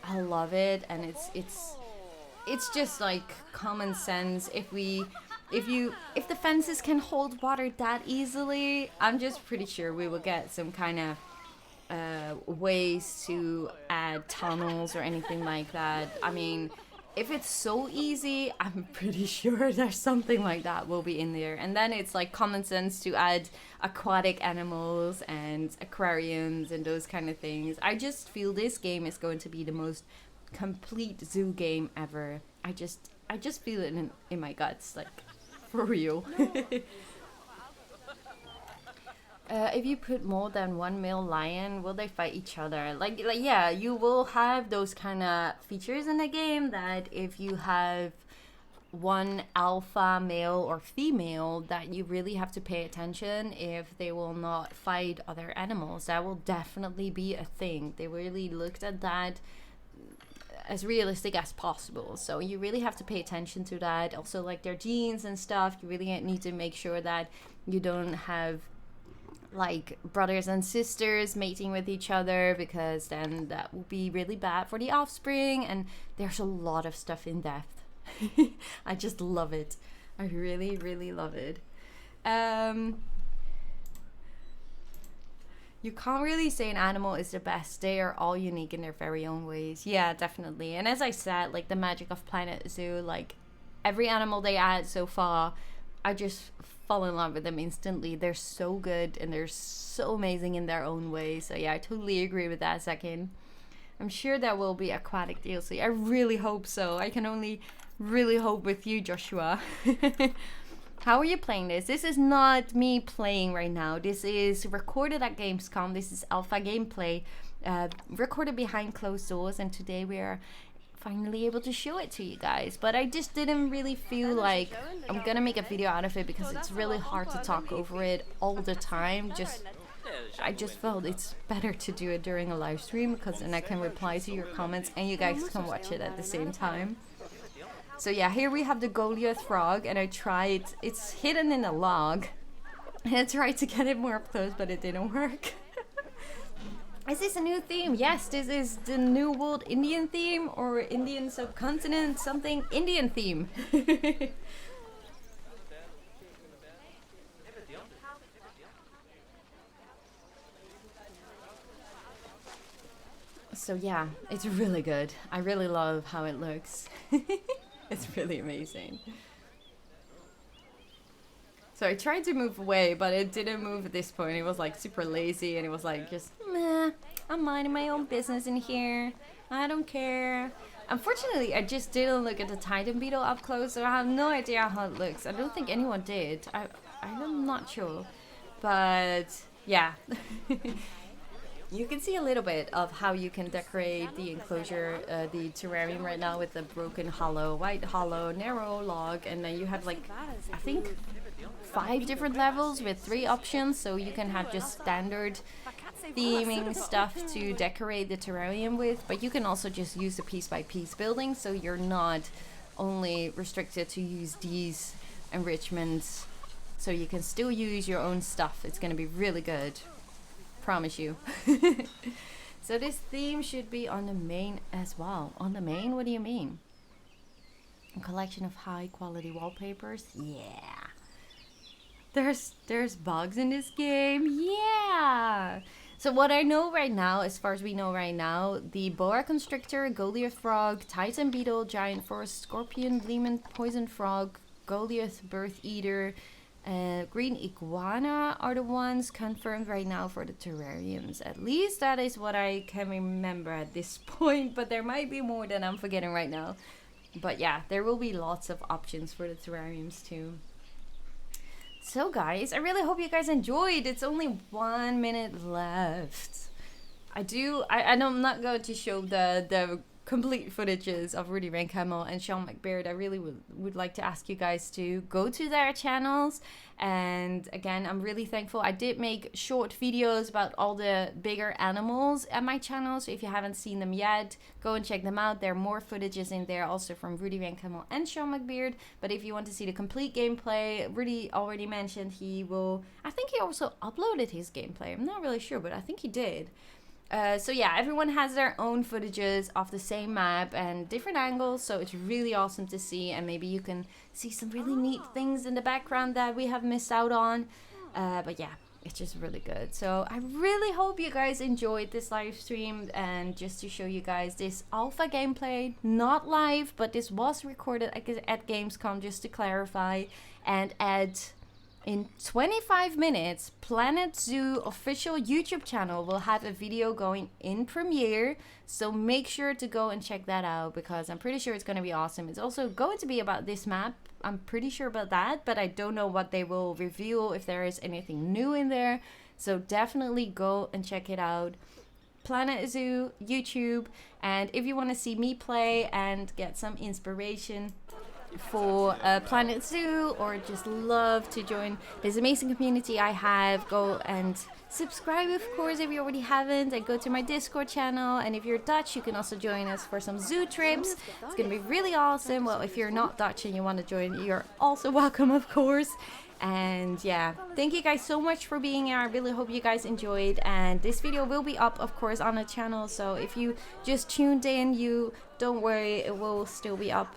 I love it, and it's just like common sense. If the fences can hold water that easily, I'm just pretty sure we will get some kind of ways to add tunnels or anything like that. I mean, if it's so easy, I'm pretty sure there's something like that will be in there. And then it's like common sense to add aquatic animals and aquariums and those kind of things. I just feel this game is going to be the most complete zoo game ever. I just feel it in my guts, like, for real. If you put more than one male lion, will they fight each other? Like yeah, you will have those kind of features in the game that if you have one alpha male or female, that you really have to pay attention if they will not fight other animals. That will definitely be a thing. They really looked at that as realistic as possible, so you really have to pay attention to that. Also, like their genes and stuff, you really need to make sure that you don't have like brothers and sisters mating with each other, because then that will be really bad for the offspring. And there's a lot of stuff in depth. I just love it. I really, really love it. You can't really say an animal is the best. They are all unique in their very own ways. Yeah, definitely. And as I said, like the magic of Planet Zoo, like every animal they add so far, I just fall in love with them instantly. They're so good and they're so amazing in their own way. So yeah, I totally agree with that second. I'm sure there will be aquatic DLC. I really hope so. I can only really hope with you, Joshua. How are you playing this? This is not me playing right now. This is recorded at Gamescom. This is alpha gameplay, recorded behind closed doors, and today we are finally able to show it to you guys. But I just didn't really feel like I'm gonna make a video out of it, because it's really hard to talk over it all the time. I just felt it's better to do it during a live stream, because then I can reply to your comments and you guys can watch it at the same time. So yeah, here we have the Goliath frog, and it's hidden in a log, and I tried to get it more up close, but it didn't work. Is this a new theme? Yes, this is the New World Indian theme, or Indian Subcontinent, something Indian theme. So yeah, it's really good. I really love how it looks. It's really amazing. So I tried to move away, but it didn't move at this point. It was like super lazy, and it was like just, meh, I'm minding my own business in here. I don't care. Unfortunately, I just didn't look at the Titan Beetle up close, so I have no idea how it looks. I don't think anyone did. I'm not sure. But yeah. You can see a little bit of how you can decorate the enclosure, the terrarium right now, with the broken hollow, white hollow, narrow log, and then you have like, I think 5 different levels with 3 options, so you can have just standard theming stuff to decorate the terrarium with, but you can also just use the piece by piece building, so you're not only restricted to use these enrichments, so you can still use your own stuff. It's gonna be really good. Promise you. So this theme should be on the main as well. On the main? What do you mean? A collection of high quality wallpapers? Yeah. There's bugs in this game? Yeah. So what I know right now, as far as we know right now, the boa constrictor, Goliath frog, Titan beetle, giant forest scorpion, lemon poison frog, Goliath birth eater, green iguana are the ones confirmed right now for the terrariums. At least that is what I can remember at this point, but there might be more that I'm forgetting right now. But yeah, there will be lots of options for the terrariums too. So guys, I really hope you guys enjoyed. It's only 1 minute left. I know I'm not going to show the complete footages of Rudy Rankhamel and Sean McBaird. I really would like to ask you guys to go to their channels. And again, I'm really thankful. I did make short videos about all the bigger animals at my channel. So if you haven't seen them yet, go and check them out. There are more footages in there also from Rudy Rankhamel and Sean McBaird. But if you want to see the complete gameplay, Rudy already mentioned I think he also uploaded his gameplay. I'm not really sure, but I think he did. So yeah, everyone has their own footages of the same map and different angles, so it's really awesome to see, and maybe you can see some really neat things in the background that we have missed out on. But yeah, it's just really good. So I really hope you guys enjoyed this live stream, and just to show you guys this alpha gameplay, not live, but this was recorded at GamesCom, just to clarify, and in 25 minutes, Planet Zoo official YouTube channel will have a video going in premiere. So make sure to go and check that out, because I'm pretty sure it's going to be awesome. It's also going to be about this map. I'm pretty sure about that, but I don't know what they will reveal, if there is anything new in there. So definitely go and check it out. Planet Zoo YouTube. And if you want to see me play and get some inspiration for Planet Zoo, or just love to join this amazing community I have, go and subscribe, of course, if you already haven't, and go to my Discord channel. And if you're Dutch, you can also join us for some zoo trips. It's gonna be really awesome. Well, if you're not Dutch and you want to join, you're also welcome, of course. And yeah, thank you guys so much for being here. I really hope you guys enjoyed, and this video will be up, of course, on the channel. So if you just tuned in, you don't worry, it will still be up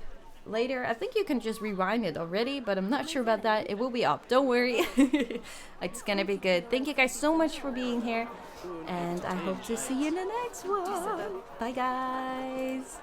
later. I think you can just rewind it already, but I'm not sure about that. It will be up, don't worry. It's gonna be good. Thank you guys so much for being here, and I hope to see you in the next one. Bye guys.